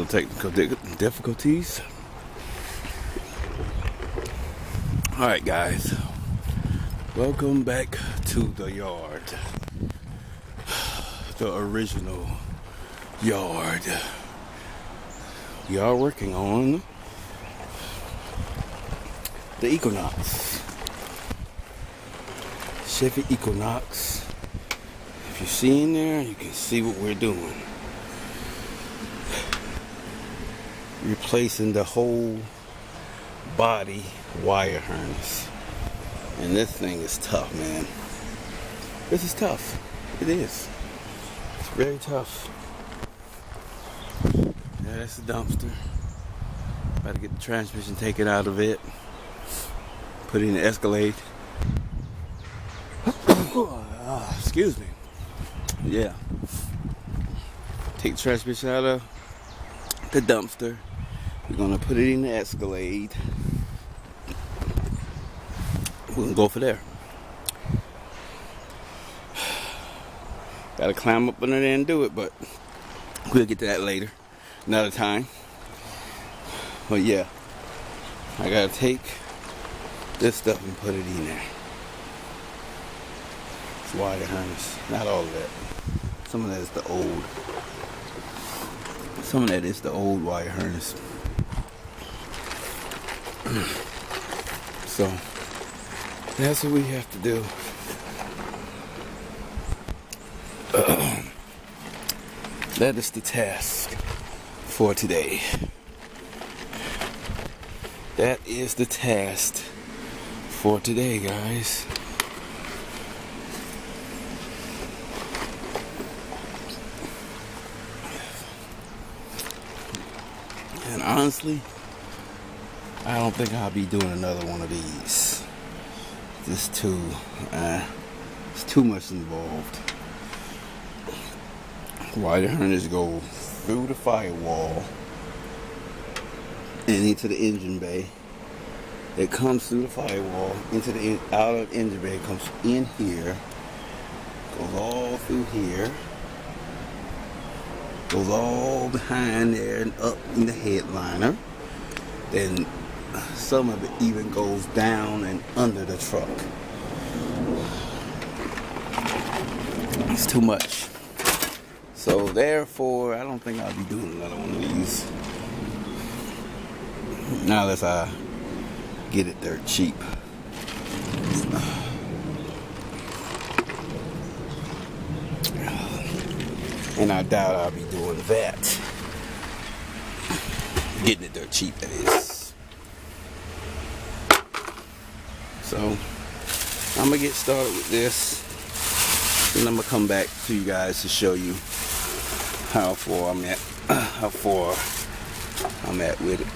little technical difficulties. Alright guys, welcome back to the yard. The original yard. We are working on the Equinox. Chevy Equinox. If you see in there, you can see what we're doing. Replacing the whole body wire harness. And this thing is tough, man. This is tough. It is. It's very tough. Yeah, that's the dumpster. About to get the transmission taken out of it. Put it in the Escalade. Excuse me. Yeah. Take the transmission out of the dumpster. We're gonna put it in the Escalade. We're gonna go for there. Gotta climb up under there and do it, but we'll get to that later, another time. But yeah, I gotta take this stuff and put it in there. It's wire harness, not all of that. Some of that is the old. Some of that is the old wire harness. So that's what we have to do. That is the task for today. That is the task for today, guys. And honestly, I don't think I'll be doing another one of these. It's too much involved. Wire harness go through the firewall and into the engine bay. It comes through the firewall into the out of the engine bay. It comes in here, goes all through here, goes all behind there and up in the headliner. Then some of it even goes down and under the truck. It's too much. So therefore, I don't think I'll be doing another one of these. Not unless I get it dirt cheap. And I doubt I'll be doing that. Getting it dirt cheap, that is. So I'm gonna get started with this, and I'm gonna come back to you guys to show you how far I'm at with it.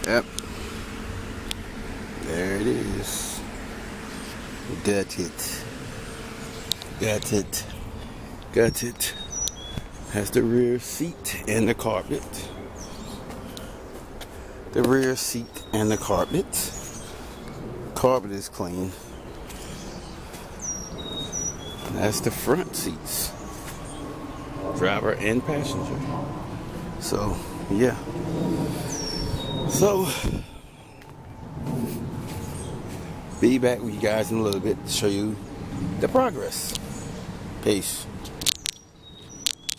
Yep, there it is. Got it. Has the rear seat and the carpet. The rear seat and the carpet. Carpet is clean. That's the front seats. Driver and passenger. So, yeah. So, be back with you guys in a little bit to show you the progress. Peace.